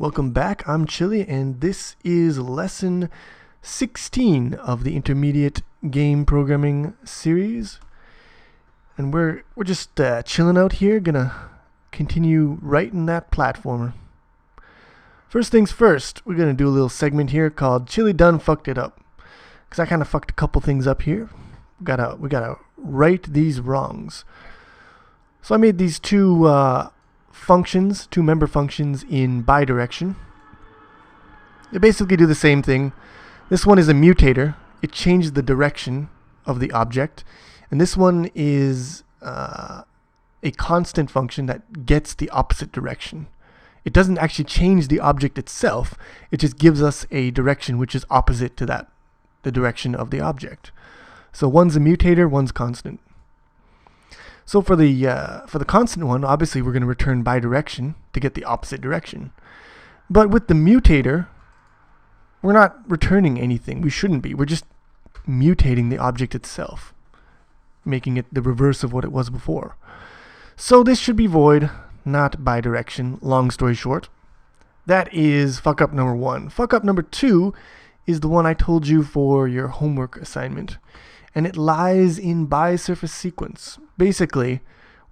Welcome back. I'm Chili, and this is lesson 16 of the intermediate game programming series. And we're just chilling out here, gonna continue writing that platformer. First things first, we're gonna do a little segment here called Chili Done Fucked It Up, because I kind of fucked a couple things up here. We gotta right these wrongs. So I made these two member functions in bidirection. They basically do the same thing. This one is a mutator. It changes the direction of the object. And this one is a constant function that gets the opposite direction. It doesn't actually change the object itself. It just gives us a direction which is opposite to the direction of the object. So one's a mutator, one's constant. So for the constant one, obviously we're going to return bidirection to get the opposite direction. But with the mutator, we're not returning anything. We shouldn't be. We're just mutating the object itself, making it the reverse of what it was before. So this should be void, not bidirection. Long story short, that is fuck up number one. Fuck up number two is the one I told you for your homework assignment. And it lies in bi-surface sequence. Basically,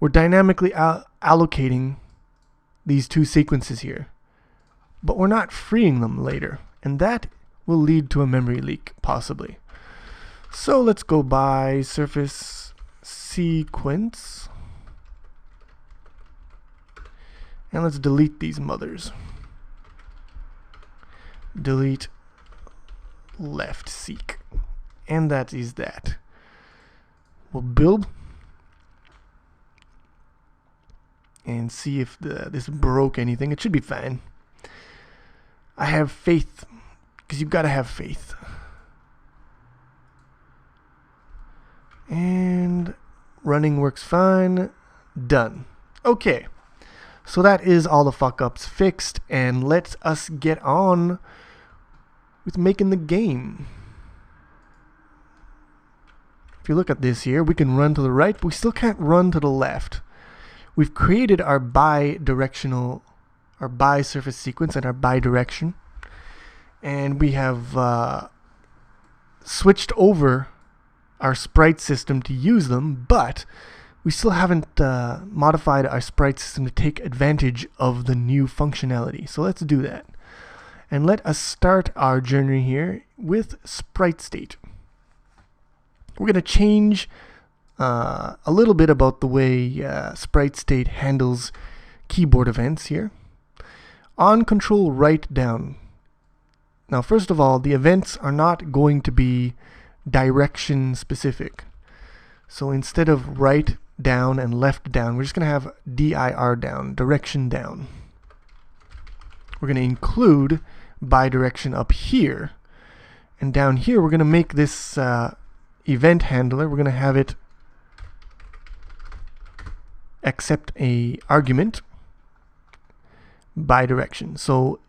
we're dynamically allocating these two sequences here, but we're not freeing them later, and that will lead to a memory leak, possibly. So let's go bi-surface sequence, and let's delete these mothers. Delete left seek. And that is that. We'll build and see if this broke anything. It should be fine. I have faith, because you've got to have faith. And running works fine. Done. Okay. So that is all the fuck-ups fixed, and let us get on with making the game. If you look at this here, we can run to the right, but we still can't run to the left. We've created our bi-surface sequence and our bidirection, and we have switched over our sprite system to use them, but we still haven't modified our sprite system to take advantage of the new functionality. So let's do that. And let us start our journey here with sprite state. We're going to change a little bit about the way sprite state handles keyboard events here. On control write down. Now first of all, the events are not going to be direction specific. So instead of right down and left down, we're just going to have dir down, direction down. We're going to include bidirection up here. And down here we're going to make this event handler, we're going to have it accept a argument bidirection. So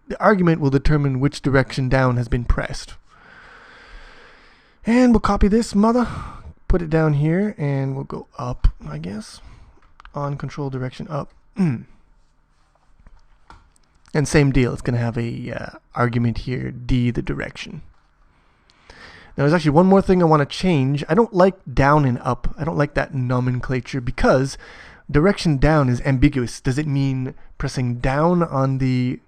the argument will determine which direction down has been pressed. And we'll copy this mother, put it down here, and we'll go up, I guess. On control direction up. And same deal, it's going to have a argument here, D the direction. Now there's actually one more thing I want to change. I don't like down and up. I don't like that nomenclature because direction down is ambiguous. Does it mean pressing down on the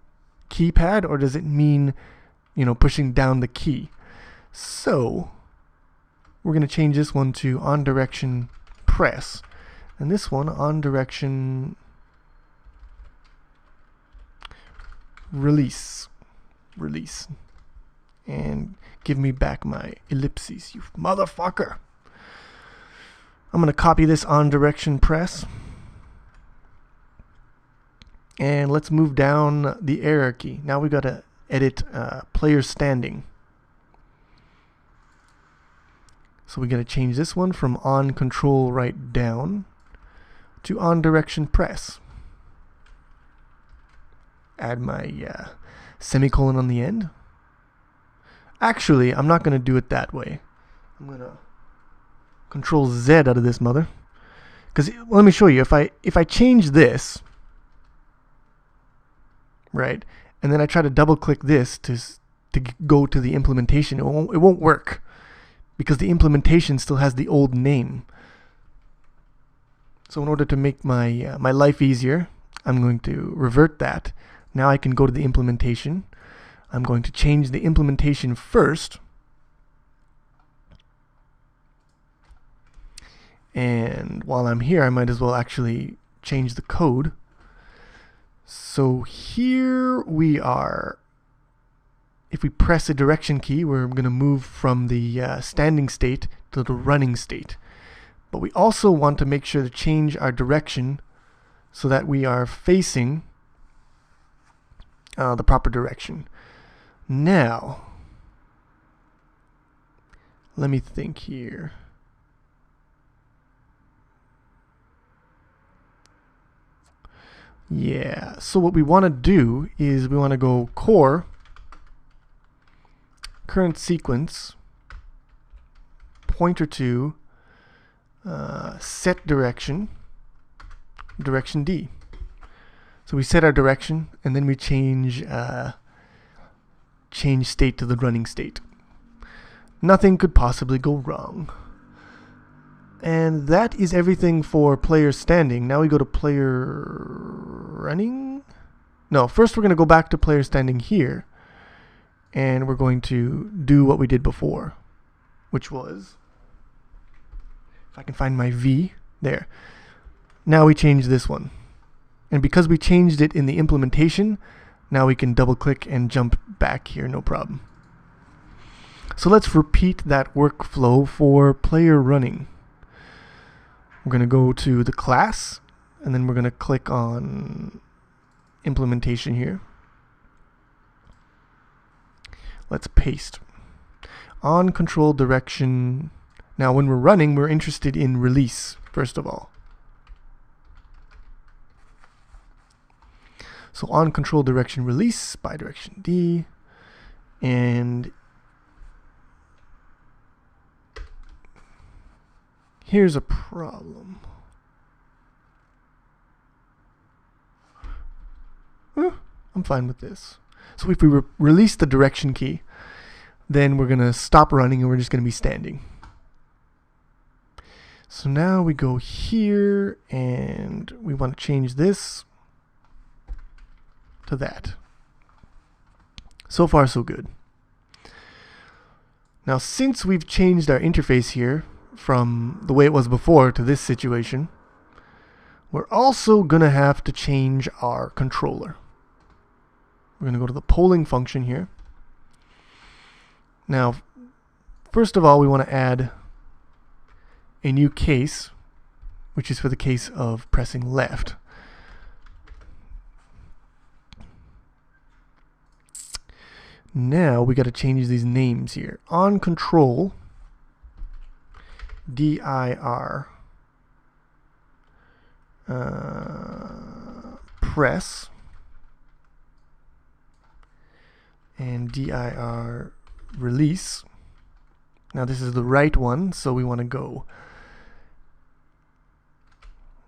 keypad, or does it mean, pushing down the key? So we're going to change this one to on direction press, and this one on direction release. And give me back my ellipses, you motherfucker. I'm going to copy this on direction press. And let's move down the hierarchy. Now we got to edit player standing. So we got to change this one from on control right down to on direction press. Add my semicolon on the end. Actually, I'm not going to do it that way. I'm going to control Z out of this mother. Because let me show you, if I change this, right? And then I try to double click this to go to the implementation. It won't work because the implementation still has the old name. So in order to make my my life easier, I'm going to revert that. Now I can go to the implementation. I'm going to change the implementation first. And while I'm here, I might as well actually change the code. So here we are. If we press a direction key, we're going to move from the standing state to the running state. But we also want to make sure to change our direction so that we are facing the proper direction. Now, let me think here. Yeah, so what we want to do is we want to go core, current sequence, pointer to, set direction, direction D. So we set our direction and then we change state to the running state. Nothing could possibly go wrong. And that is everything for player standing. Now we go to player running. No, first we're going to go back to player standing here. And we're going to do what we did before, which was, if I can find my V, there. Now we change this one. And because we changed it in the implementation, now we can double click and jump back here, no problem. So let's repeat that workflow for player running. We're going to go to the class, and then we're going to click on implementation here. Let's paste. On control direction. Now when we're running, we're interested in release, first of all. So on control direction release by direction D, and here's a problem. I'm fine with this. So if we release the direction key, then we're going to stop running and we're just going to be standing. So now we go here and we want to change this to that. So far so good. Now since we've changed our interface here from the way it was before to this situation, we're also going to have to change our controller. We're going to go to the polling function here. Now, first of all, we want to add a new case, which is for the case of pressing left. Now we got to change these names here. On control, dir, press, and dir release. Now this is the right one, so we want to go.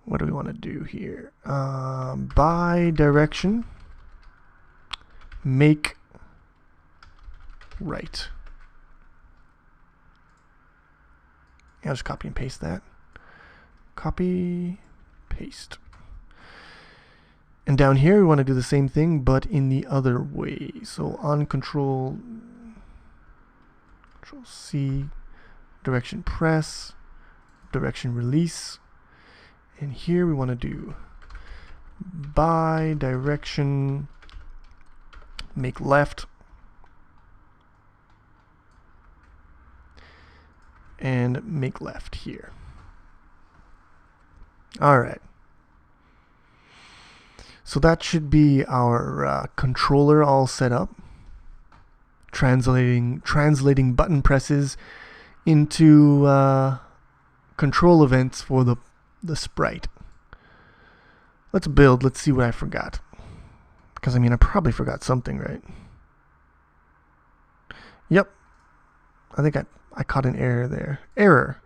What do we want to do here? By direction, make right. I'll just copy and paste that. Copy, paste. And down here we want to do the same thing, but in the other way. So on control C, direction press, direction release. And here we want to do by direction, make left, and make left here. All right. So that should be our controller all set up, translating button presses into control events for the sprite. Let's build. Let's see what I forgot. Because I mean, I probably forgot something, right? Yep. I think I caught an error there. Error.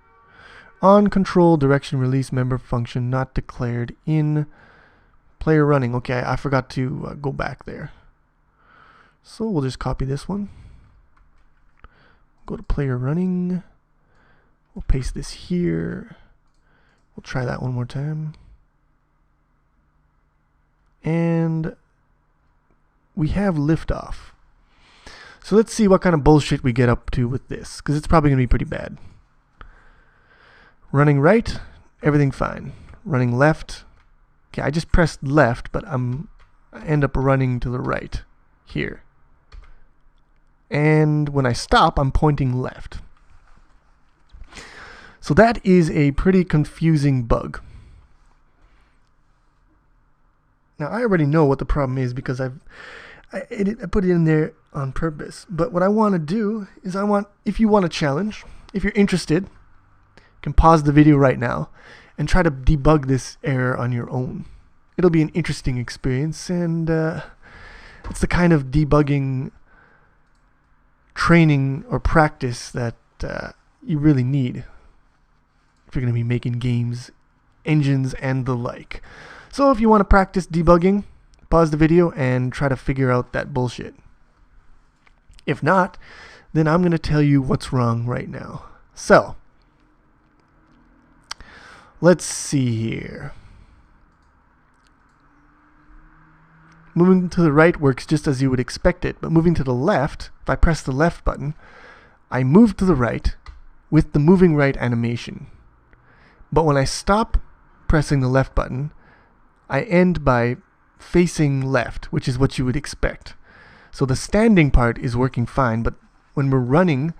On control direction release member function not declared in player running. Okay, I forgot to go back there. So we'll just copy this one. Go to player running. We'll paste this here. We'll try that one more time. And we have liftoff. So let's see what kind of bullshit we get up to with this, because it's probably going to be pretty bad. Running right, everything fine. Running left, okay, I just pressed left, but I end up running to the right here. And when I stop, I'm pointing left. So that is a pretty confusing bug. Now I already know what the problem is because I put it in there on purpose. But what I want to do is if you want a challenge, if you're interested, you can pause the video right now and try to debug this error on your own. It'll be an interesting experience, and it's the kind of debugging training or practice that you really need if you're going to be making games, engines, and the like. So if you want to practice debugging, pause the video and try to figure out that bullshit. If not, then I'm going to tell you what's wrong right now. So, let's see here. Moving to the right works just as you would expect it, but moving to the left, if I press the left button, I move to the right with the moving right animation. But when I stop pressing the left button, I end by facing left, which is what you would expect. So the standing part is working fine, but when we're running,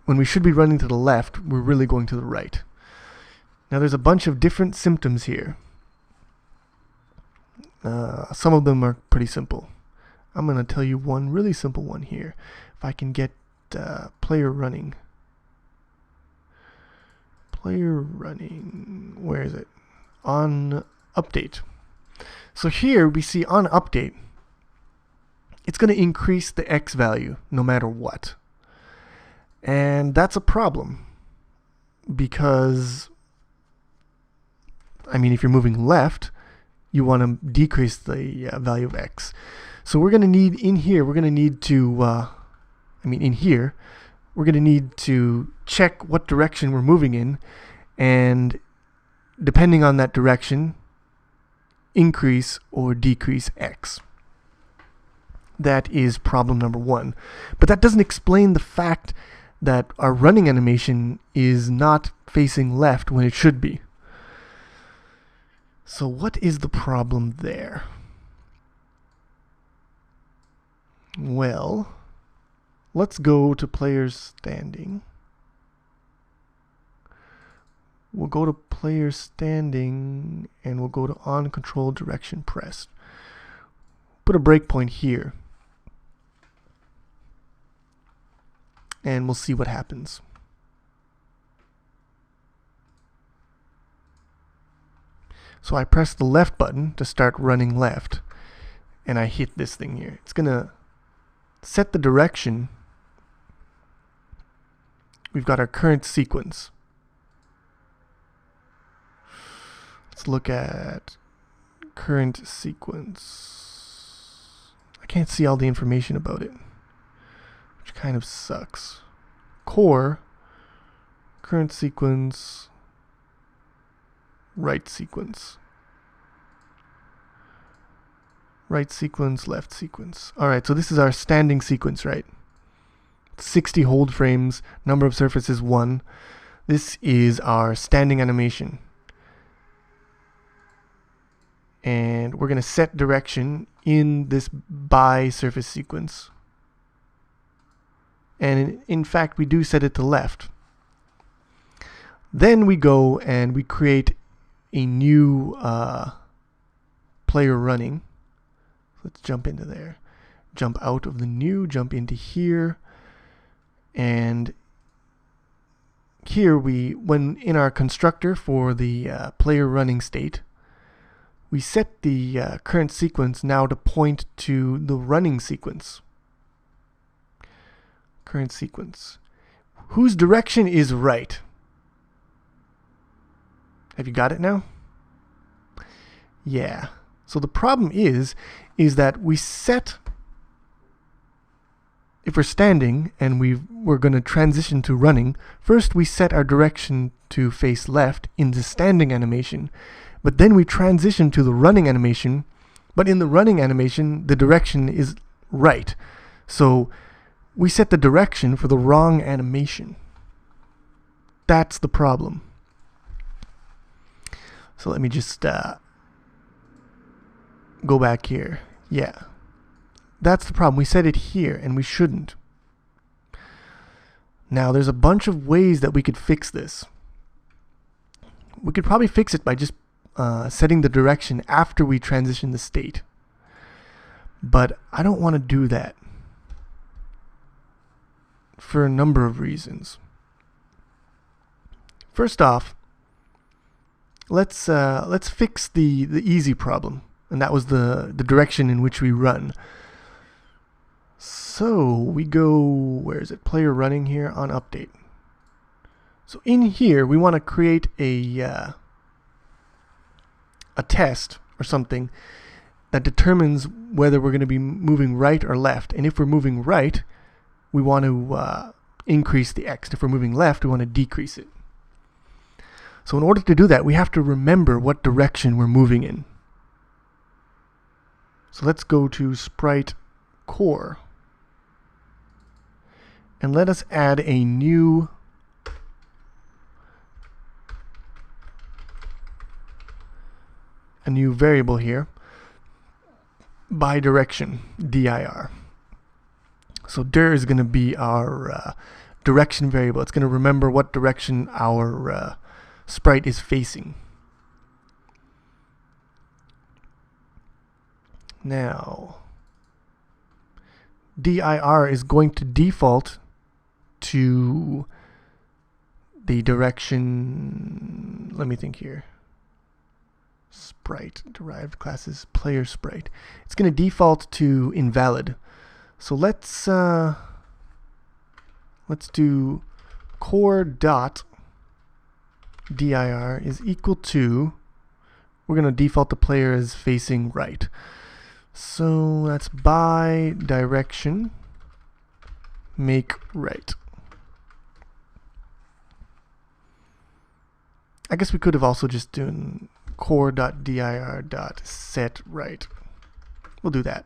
when we should be running to the left, we're really going to the right. Now there's a bunch of different symptoms here. Some of them are pretty simple. I'm going to tell you one really simple one here. If I can get player running. Player running, where is it? On update. So here we see on update, it's going to increase the X value no matter what. And that's a problem because, I mean, if you're moving left, you want to decrease the value of X. So we're going to need in here, we're going to need to, in here, we're going to need to check what direction we're moving in, and depending on that direction, increase or decrease X. That is problem number one. But that doesn't explain the fact that our running animation is not facing left when it should be. So what is the problem there? Well, let's go to players standing. We'll go to player standing and we'll go to on control direction pressed. Put a breakpoint here. And we'll see what happens. So I press the left button to start running left, and I hit this thing here. It's gonna set the direction. We've got our current sequence. Let's look at current sequence. I can't see all the information about it, which kind of sucks. Core, current sequence, right sequence. Right sequence, left sequence. Alright, so this is our standing sequence, right? 60 hold frames, number of surfaces 1. This is our standing animation. And we're going to set direction in this by surface sequence. And in fact, we do set it to left. Then we go and we create a new player running. Let's jump into there. Jump out of the new, jump into here. And here when in our constructor for the player running state, we set the current sequence now to point to the running sequence. Current sequence. Whose direction is right? Have you got it now? Yeah. So the problem is that we set if we're standing and we're going to transition to running, first we set our direction to face left in the standing animation, but then we transition to the running animation, but in the running animation the direction is right. So we set the direction for the wrong animation. That's the problem. So let me just go back here. Yeah. That's the problem. We set it here and we shouldn't. Now there's a bunch of ways that we could fix this. We could probably fix it by just setting the direction after we transition the state. But I don't want to do that for a number of reasons. First off, let's fix the easy problem, and that was the direction in which we run. So we go, where is it? Player running here on update. So in here we want to create a test or something that determines whether we're going to be moving right or left. And if we're moving right, we want to increase the X. If we're moving left, we want to decrease it. So in order to do that, we have to remember what direction we're moving in. So let's go to Sprite Core. And let us add a new variable here by direction, dir. So dir is going to be our direction variable. It's going to remember what direction our sprite is facing. Now, dir is going to default to the direction, let me think here, sprite, derived classes, player sprite. It's going to default to invalid. So let's do core dot dir is equal to, we're going to default the player as facing right. So that's by direction make right. I guess we could have also just done core.dir.set right. We'll do that.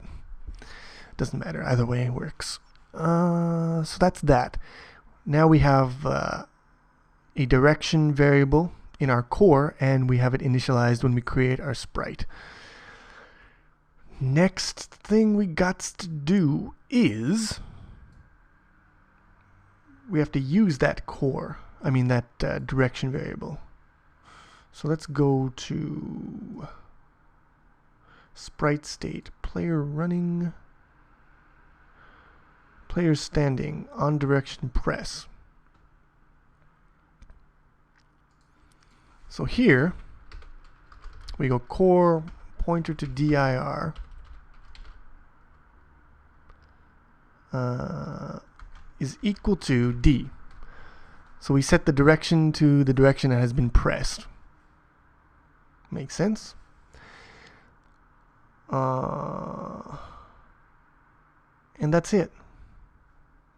Doesn't matter, either way it works. So that's that. Now we have a direction variable in our core, and we have it initialized when we create our sprite. Next thing we got to do is we have to use that that direction variable. So let's go to sprite state, player running, player standing, on direction press. So here we go core pointer to dir is equal to D. So we set the direction to the direction that has been pressed. Makes sense? And that's it.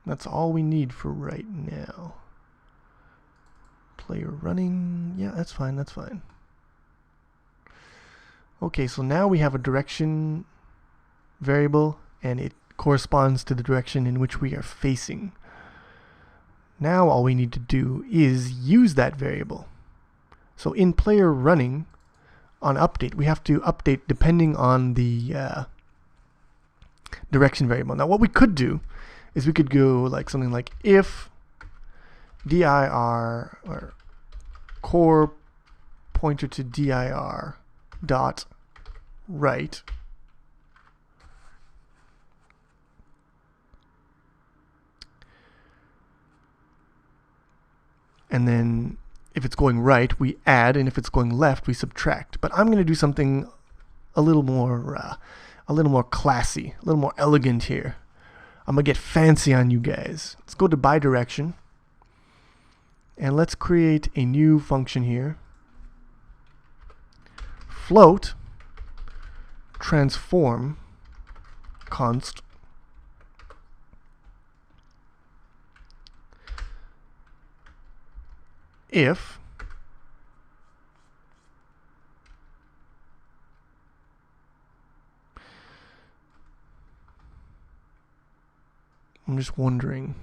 That's all we need for right now. Player running, yeah, that's fine, that's fine. Okay, so now we have a direction variable, and it corresponds to the direction in which we are facing. Now all we need to do is use that variable. So in player running, on update, we have to update depending on the direction variable. Now what we could do is we could go like something like if dir or core pointer to dir dot right and then if it's going right we add, and if it's going left we subtract. But I'm going to do something a little more classy, a little more elegant here. I'm going to get fancy on you guys. Let's go to bidirection, and let's create a new function here. Float transform const if I'm just wondering.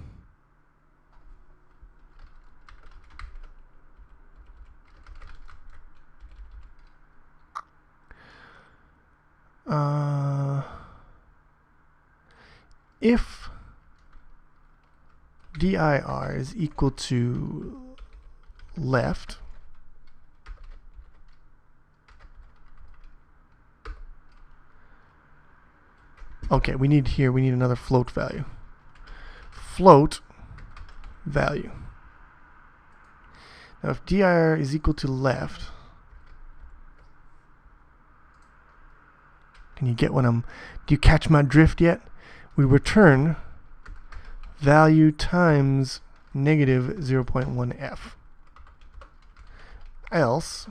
If dir is equal to left, okay, we need another float value. Float value. Now if dir is equal to left, can you get what do you catch my drift yet? We return value times negative 0.1f. Else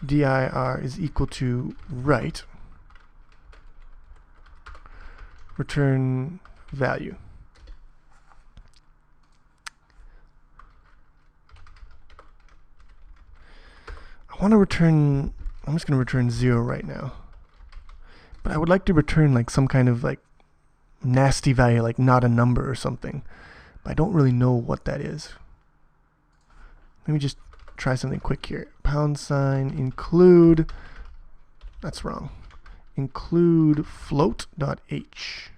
dir is equal to right, return value. I want to return, I'm just going to return 0 right now. But I would like to return like some kind of like nasty value, like not a number or something. But I don't really know what that is. Let me just try something quick here. # include, that's wrong. Include float.h.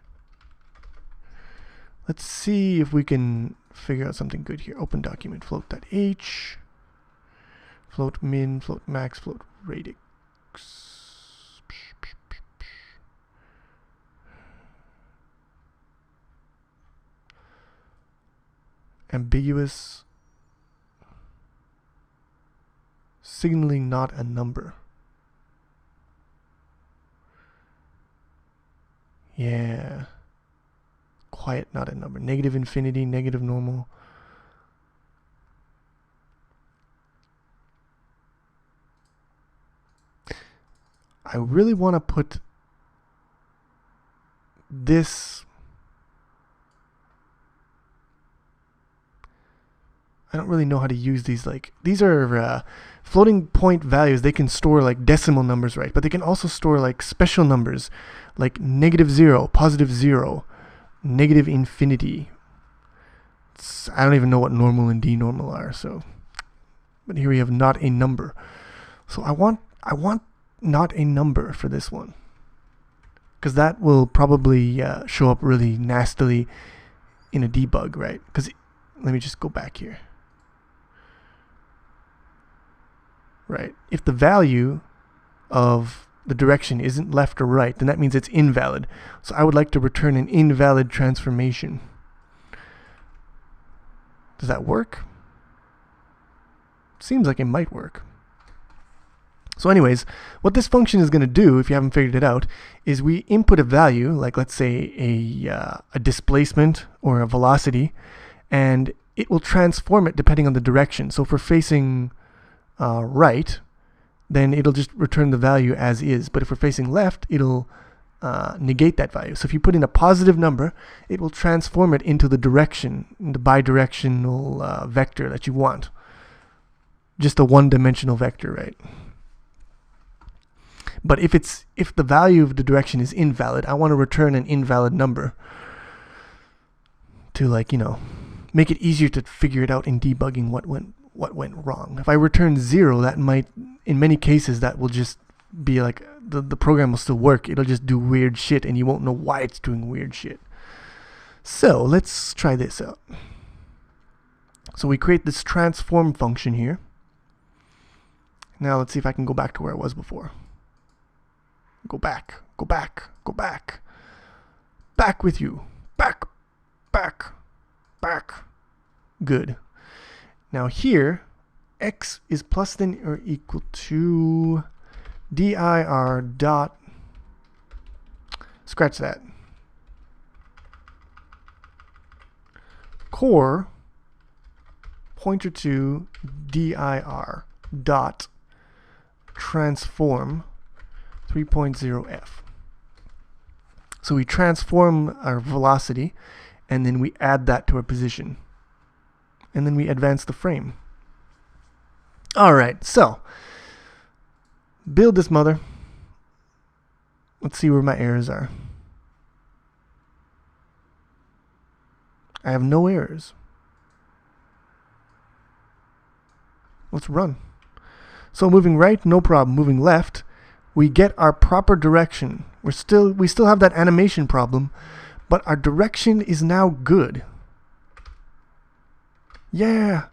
Let's see if we can figure out something good here. Open document, float.h. Float min, float max, float radix. Ambiguous. Signaling not a number. Yeah. Quiet, not a number. Negative infinity, negative normal. I really want to put this. I don't really know how to use these. Like, these are floating point values. They can store like decimal numbers, right? But they can also store like special numbers, like -0, +0, negative infinity. I don't even know what normal and denormal are. So, but here we have not a number. So I want not a number for this one, because that will probably show up really nastily in a debug, right? Because let me just go back here. Right, if the value of the direction isn't left or right, then that means it's invalid. So I would like to return an invalid transformation. Does that work? Seems like it might work. So anyways, what this function is going to do, if you haven't figured it out, is we input a value, like let's say a displacement or a velocity, and it will transform it depending on the direction. So if we're facing right, then it'll just return the value as is. But if we're facing left, it'll negate that value. So if you put in a positive number, it will transform it into the direction, the bidirectional vector that you want. Just a one-dimensional vector, right? But if the value of the direction is invalid, I want to return an invalid number to, like, you know, make it easier to figure it out in debugging what went wrong. If I return 0, that might, in many cases, that will just be like the program will still work. It'll just do weird shit and you won't know why it's doing weird shit. So let's try this out. So we create this transform function here. Now let's see if I can go back to where I was before. Go back, go back, go back. Back with you. Back, back, back. Good. Now here, x is plus than or equal to dir dot, scratch that, core pointer to dir dot transform 3.0f. So we transform our velocity, and then we add that to our position. And then we advance the frame. Alright, so build this mother. Let's see where my errors are. I have no errors. Let's run. So moving right, no problem. Moving left, we get our proper direction. We still have that animation problem, but our direction is now good. Yeah,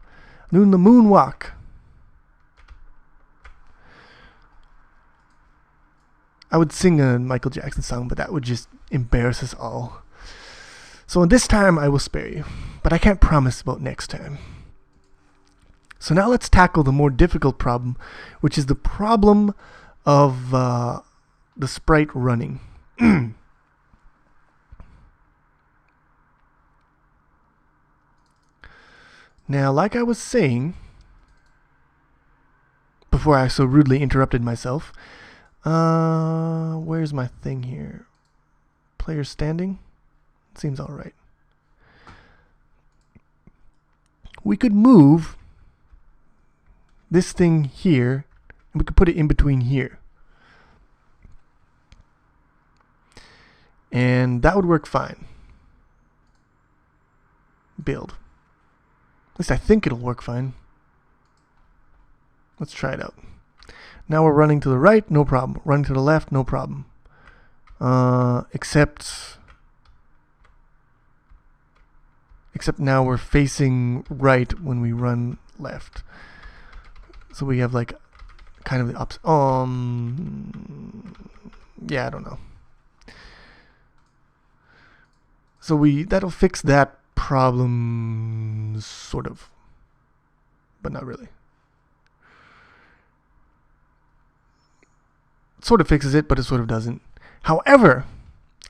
doing the moonwalk. I would sing a Michael Jackson song, but that would just embarrass us all. So this time I will spare you, but I can't promise about next time. So now let's tackle the more difficult problem, which is the problem of the sprite running. Now, like I was saying, before I so rudely interrupted myself, where's my thing here? Player standing? Seems alright. We could move this thing here, and we could put it in between here. And that would work fine. Build. At least I think it'll work fine. Let's try it out. Now we're running to the right, no problem. Running to the left, no problem. Except now we're facing right when we run left. So we have like kind of the opposite. Yeah, I don't know. So that'll fix that problem, sort of, but not really. It sort of fixes it, but it sort of doesn't. However,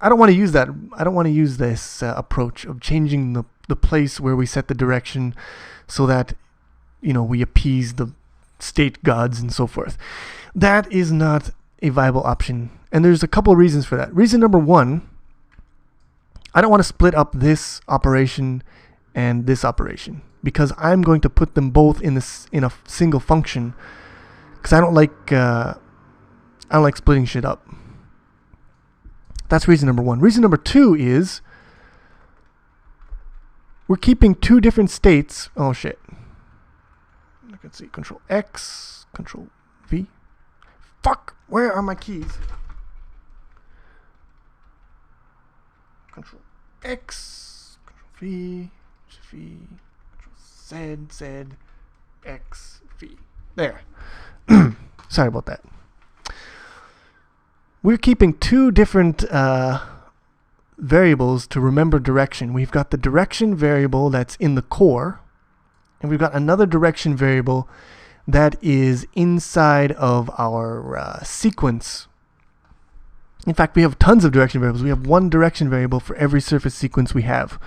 I don't want to use that. I don't want to use this approach of changing the place where we set the direction so that, you know, we appease the state gods and so forth. That is not a viable option, and there's a couple of reasons for that. Reason number one, I don't want to split up this operation and this operation because I'm going to put them both in a single function because I don't like splitting shit up. That's reason number one. Reason number two is we're keeping two different states. Oh shit. Let's see. Control X, Control V. Fuck! Where are my keys? Control X, Control V, Control Z, X, V. There. Sorry about that. We're keeping two different variables to remember direction. We've got the direction variable that's in the core, and we've got another direction variable that is inside of our sequence. In fact, we have tons of direction variables. We have one direction variable for every surface sequence we have.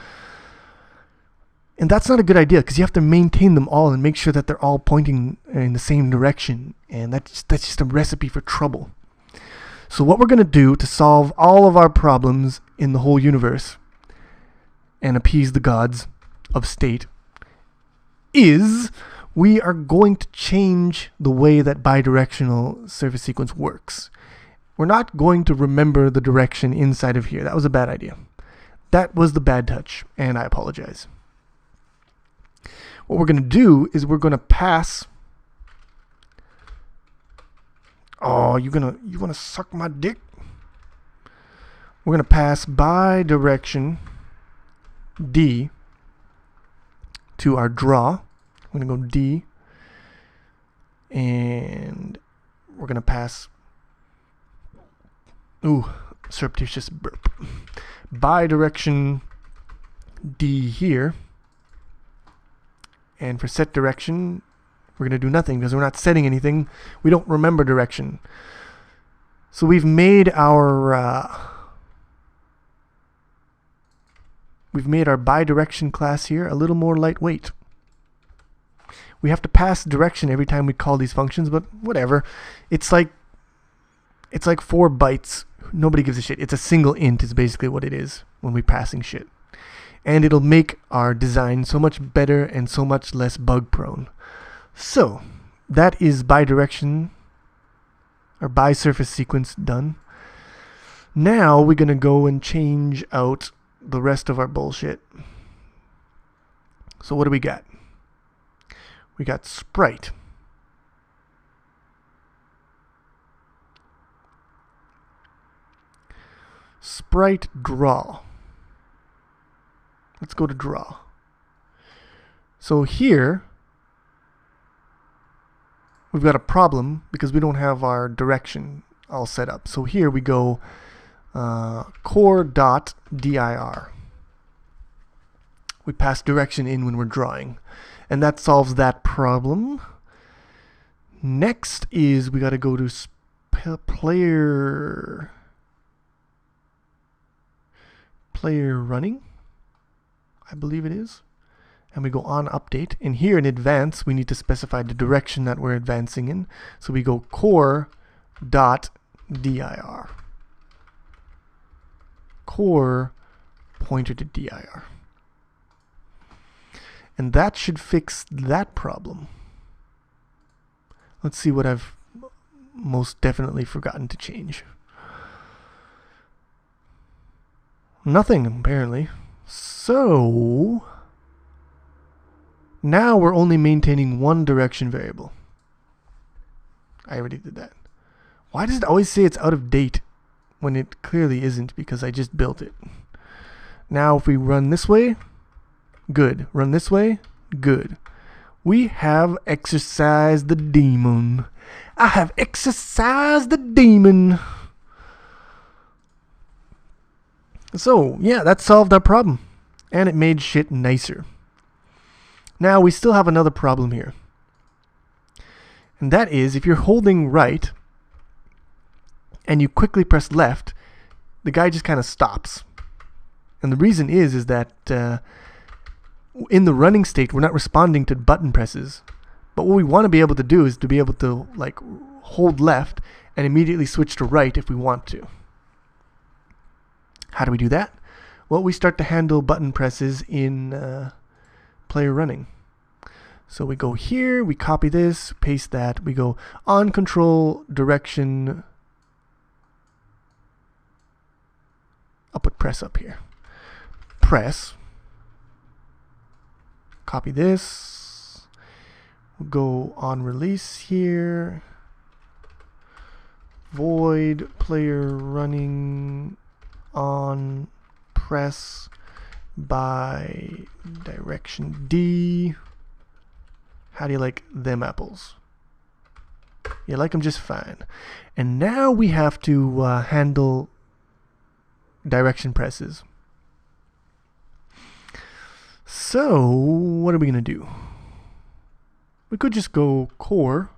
And that's not a good idea because you have to maintain them all and make sure that they're all pointing in the same direction. And that's just a recipe for trouble. So what we're going to do to solve all of our problems in the whole universe and appease the gods of state is we are going to change the way that bidirectional surface sequence works. We're not going to remember the direction inside of here. That was a bad idea. That was the bad touch, and I apologize. What we're going to do is we're going to pass. Oh, you want to suck my dick? We're going to pass bidirection D to our draw. We're going to go D, and we're going to pass. Ooh, surreptitious burp. Bidirection D here. And for set direction, we're going to do nothing because we're not setting anything. We don't remember direction. So we've made our bidirection class here a little more lightweight. We have to pass direction every time we call these functions, but whatever. It's like 4 bytes. Nobody gives a shit. It's a single int is basically what it is when we're passing shit. and it'll make our design so much better and so much less bug prone. So that is bidirection or bi-surface sequence done. Now we're going to go and change out the rest of our bullshit. So what do we got? We got sprite. Sprite draw. Let's go to draw. So here we've got a problem because we don't have our direction all set up. So here we go core.dir. We pass direction in when we're drawing, and that solves that problem. Next is we got to go to player running, I believe it is, and we go on update, and here in advance we need to specify the direction that we're advancing in. So we go core.dir, core pointer to dir, and that should fix that problem. Let's see what I've most definitely forgotten to change. Nothing, apparently. So now we're only maintaining one direction variable. I already did that. Why does it always say it's out of date when it clearly isn't, because I just built it? Now if we run this way, good. Run this way, good. We have exercised the demon. I have exercised the demon. So, yeah, that solved our problem. And it made shit nicer. Now, we still have another problem here. And that is, if you're holding right and you quickly press left, the guy just kind of stops. And the reason is that in the running state, we're not responding to button presses. But what we want to be able to do is to be able to like hold left and immediately switch to right if we want to. How do we do that? Well, we start to handle button presses in player running. So we go here, we copy this, paste that, we go on control direction. I'll put press up here. Press. Copy this. We'll go on release here. Void player running on press by direction D. How do you like them apples? You like them just fine. And now we have to handle direction presses. So what are we going to do? We could just go core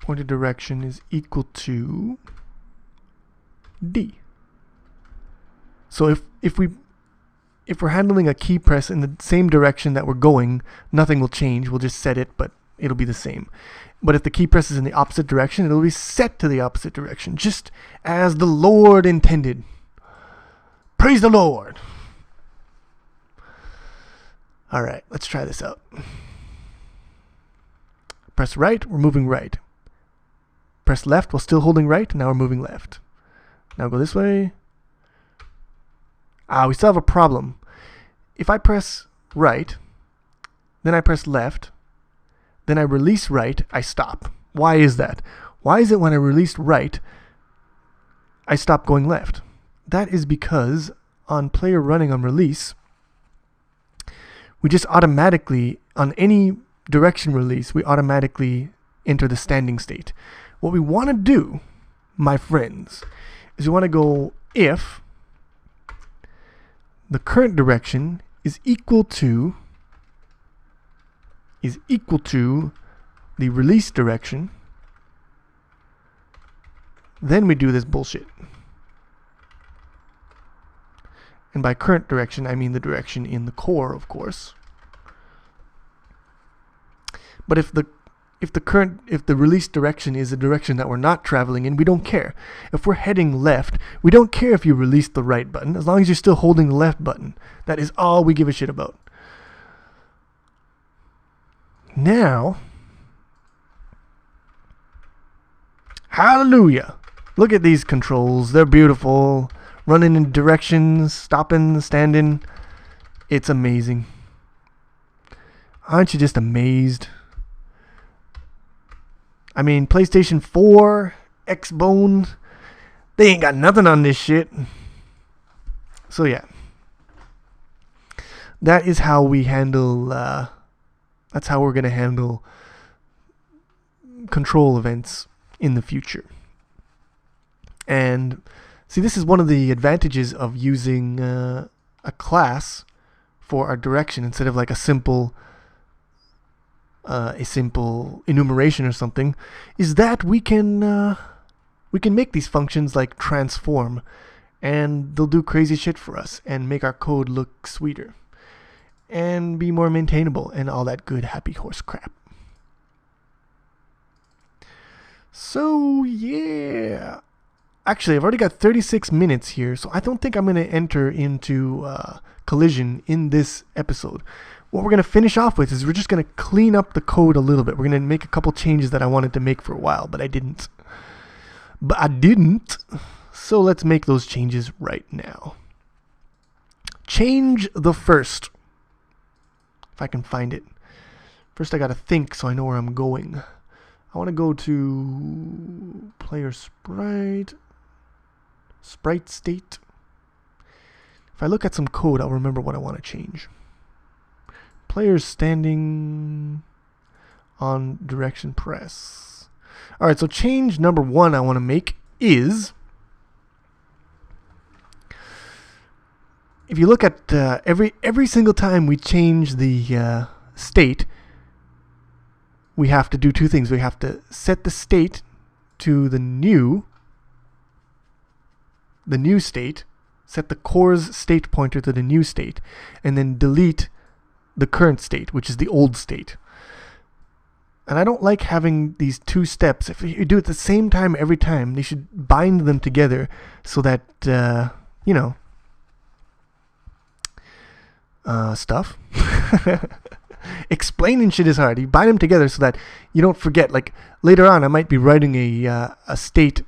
pointer direction is equal to D. So if we're handling a key press in the same direction that we're going, nothing will change. We'll just set it, but it'll be the same. But if the key press is in the opposite direction, it'll be set to the opposite direction, just as the Lord intended. Praise the Lord. All right, let's try this out. Press right, we're moving right. Press left while still holding right, now we're moving left. Now go this way. We still have a problem. If I press right, then I press left, then I release right, I stop. Why is that? Why is it when I release right, I stop going left? That is because on player running on release, we just automatically, on any direction release, we automatically enter the standing state. What we want to do, my friends, is we want to go if the current direction is equal to the release direction, then we do this bullshit. And by current direction, I mean the direction in the core, of course. But if if the release direction is a direction that we're not traveling in, we don't care. If we're heading left, we don't care if you release the right button, as long as you're still holding the left button. That is all we give a shit about. Now, hallelujah. Look at these controls. They're beautiful. Running in directions, stopping, standing. It's amazing. Aren't you just amazed? I mean, PlayStation 4, X-Bone, they ain't got nothing on this shit. So yeah. That is how we handle, that's how we're going to handle control events in the future. And see, this is one of the advantages of using a class for our direction instead of like a simple enumeration or something, is that we can make these functions like transform, and they'll do crazy shit for us and make our code look sweeter and be more maintainable and all that good happy horse crap. So yeah, actually I've already got 36 minutes here, so I don't think I'm going to enter into collision in this episode. What we're going to finish off with is we're just going to clean up the code a little bit. We're going to make a couple changes that I wanted to make for a while, but I didn't. So let's make those changes right now. Change the first. If I can find it. First I got to think so I know where I'm going. I want to go to player sprite state. If I look at some code, I'll remember what I want to change. Players standing on direction press. Alright, so change number 1 I want to make is, if you look at every single time we change the state, we have to do two things. We have to set the state to the new state, set the core's state pointer to the new state, and then delete the current state, which is the old state. And I don't like having these two steps. If you do it at the same time every time, they should bind them together so that, stuff. Explaining shit is hard. You bind them together so that you don't forget. Like later on, I might be writing a state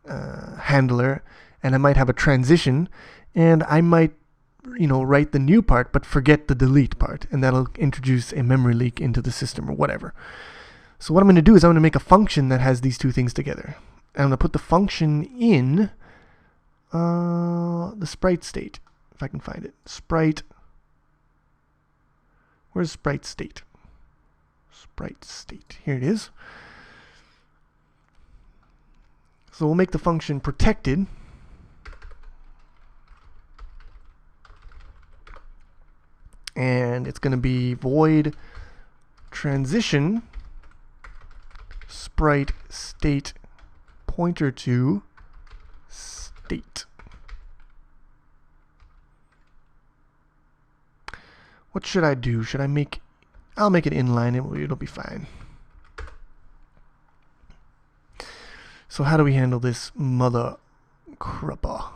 handler, and I might have a transition, and I might write the new part but forget the delete part, and that'll introduce a memory leak into the system or whatever. So what I'm going to do is I'm going to make a function that has these two things together. I'm going to put the function in the sprite state, if I can find it. Where's sprite state? Sprite state. Here it is. So we'll make the function protected. And it's going to be void transition sprite state pointer to state. What should I do? I'll make it inline. It'll be fine. So how do we handle this mother crupper?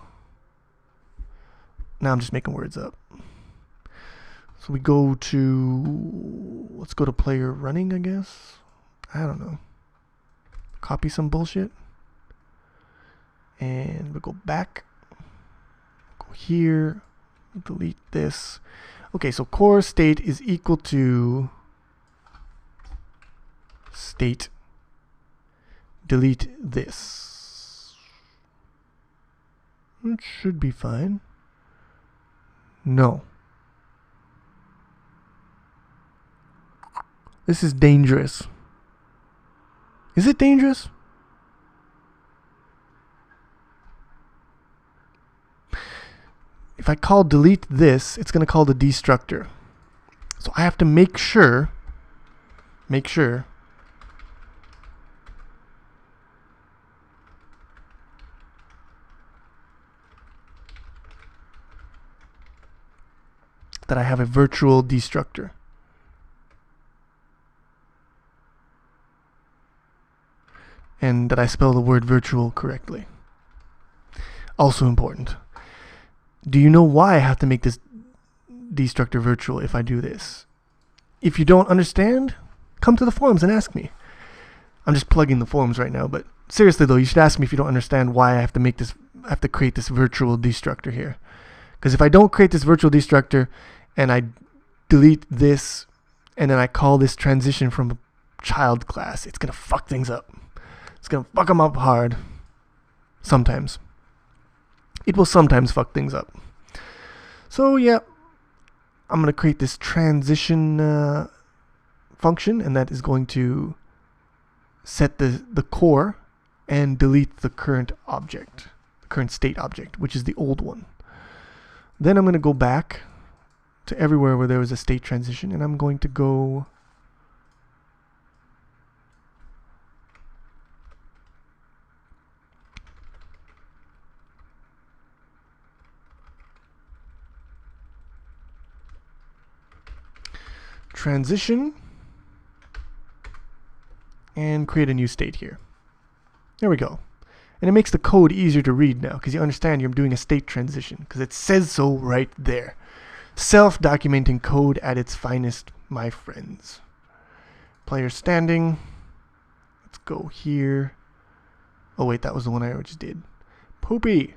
Now I'm just making words up. So we go to, let's go to player running, I guess. I don't know. Copy some bullshit. And we'll go back. Go here. Delete this. Okay, so core state is equal to state. Delete this. It should be fine. No. This is dangerous. Is it dangerous? If I call delete this, it's going to call the destructor. So I have to make sure that I have a virtual destructor. and that I spell the word virtual correctly. Also important. Do you know why I have to make this destructor virtual if I do this? If you don't understand, come to the forums and ask me. I'm just plugging the forums right now, but seriously though, you should ask me if you don't understand why I have to create this virtual destructor here. Because if I don't create this virtual destructor and I delete this and then I call this transition from a child class, it's gonna fuck things up. It's gonna fuck them up hard. Sometimes. It will sometimes fuck things up. So yeah, I'm going to create this transition function, and that is going to set the core and delete the current object, the current state object, which is the old one. Then I'm going to go back to everywhere where there was a state transition, and I'm going to go transition and create a new state here. There we go. And it makes the code easier to read now because you understand you're doing a state transition because it says so right there. Self-documenting code at its finest, my friends. Player standing. Let's go here. Oh wait, that was the one I just did. Poopy.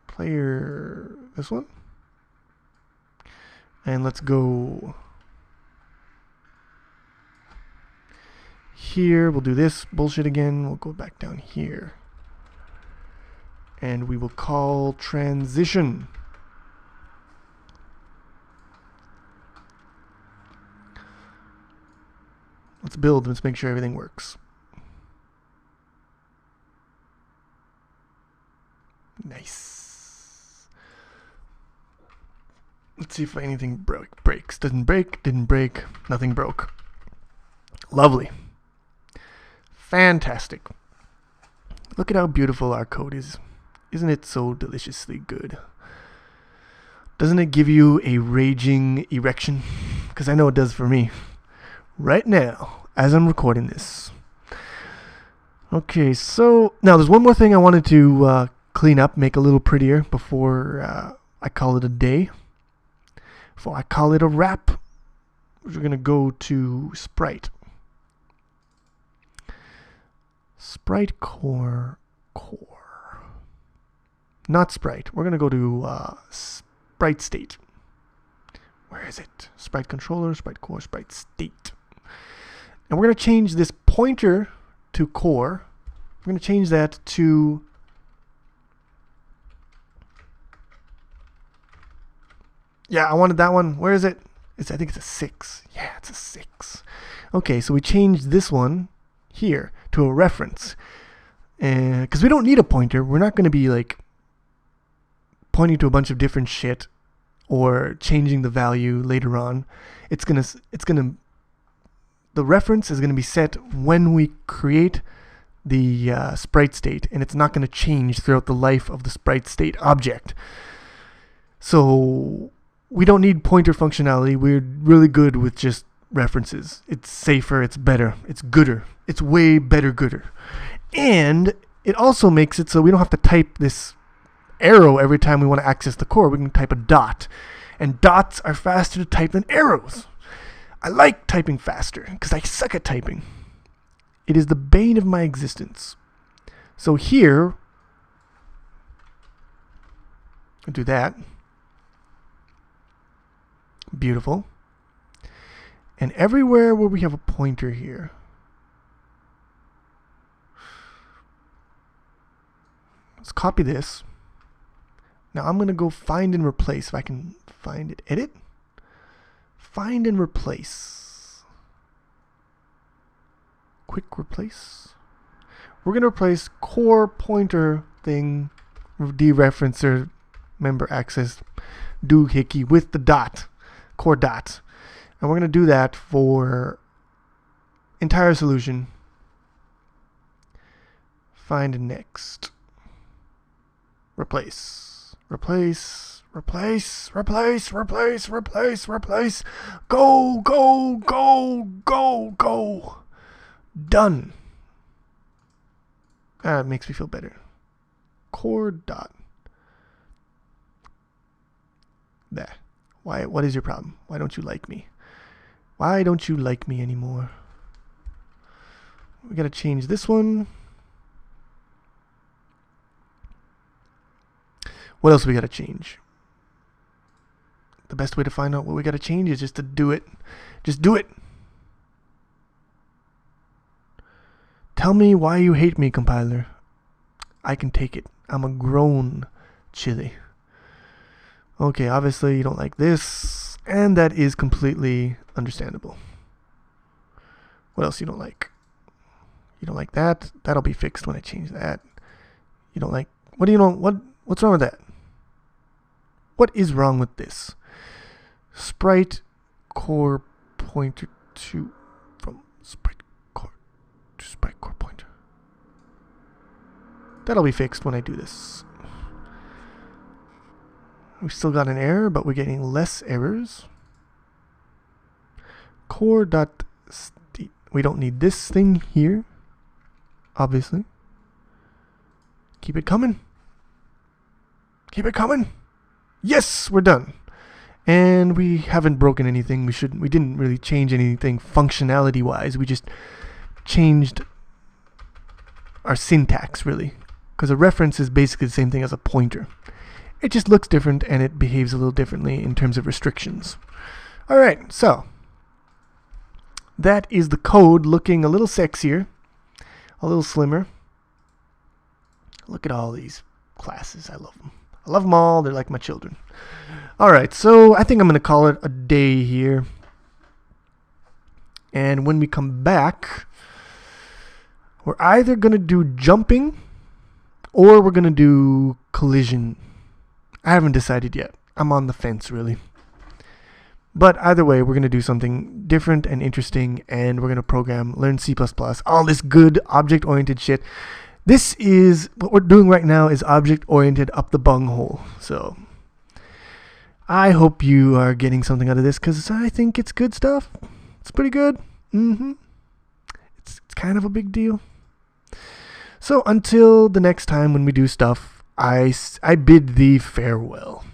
Player, this one. And let's go here. We'll do this bullshit again. We'll go back down here. And we will call transition. Let's build. Let's make sure everything works. Nice. Let's see if anything breaks. Didn't break, nothing broke. Lovely. Fantastic. Look at how beautiful our code is. Isn't it so deliciously good? Doesn't it give you a raging erection? Because I know it does for me. Right now, as I'm recording this. Okay, so now there's one more thing I wanted to clean up, make a little prettier before I call it a day. Before I call it a wrap, we're going to go to Sprite. Sprite core. Not Sprite. We're going to go to Sprite state. Where is it? Sprite controller, Sprite core, Sprite state. And we're going to change this pointer to core. We're going to change that to I wanted that one. Where is it? I think it's a 6. Yeah, it's a 6. Okay, so we changed this one here to a reference. Because we don't need a pointer. We're not going to be like pointing to a bunch of different shit or changing the value later on. The reference is going to be set when we create the sprite state, and it's not going to change throughout the life of the sprite state object. So we don't need pointer functionality. We're really good with just references. It's safer, it's better, it's gooder. It's way better gooder. And it also makes it so we don't have to type this arrow every time we want to access the core. We can type a dot. And dots are faster to type than arrows. I like typing faster because I suck at typing. It is the bane of my existence. So here, I'll do that. Beautiful. And everywhere where we have a pointer here, let's copy this. Now I'm going to go find and replace. If I can find it, edit, find and replace. Quick replace. We're going to replace core pointer thing, dereferencer, member access, doohickey with the dot, core dot. And we're going to do that for entire solution. Find next. Replace. Replace. Replace. Replace. Replace. Replace. Replace. Go. Go. Go. Go. Go. Done. It makes me feel better. Core dot. There. Why? What is your problem? Why don't you like me? Why don't you like me anymore? We gotta change this one. What else we gotta change? The best way to find out what we gotta change is just to do it. Just do it. Tell me why you hate me, compiler. I can take it. I'm a grown chili. Okay, obviously you don't like this, and that is completely understandable. What else you don't like? You don't like that? That'll be fixed when I change that. You don't like... What do you know? What's wrong with that? What is wrong with this? Sprite core pointer to... From sprite core to sprite core pointer. That'll be fixed when I do this. We still got an error, but we're getting less errors. Core.state. We don't need this thing here, obviously. Keep it coming. Keep it coming. Yes, we're done. And we haven't broken anything. We didn't really change anything functionality-wise. We just changed our syntax, really. Because a reference is basically the same thing as a pointer. It just looks different and it behaves a little differently in terms of restrictions. Alright, so that is the code looking a little sexier, a little slimmer. Look at all these classes. I love them. I love them all. They're like my children. Alright, so I think I'm going to call it a day here. And when we come back, we're either going to do jumping or we're going to do collision. I haven't decided yet. I'm on the fence, really. But either way, we're going to do something different and interesting, and we're going to program, learn C++, all this good object-oriented shit. This is, what we're doing right now is object-oriented up the bunghole. So I hope you are getting something out of this, because I think it's good stuff. It's pretty good. It's kind of a big deal. So until the next time when we do stuff, I bid thee farewell.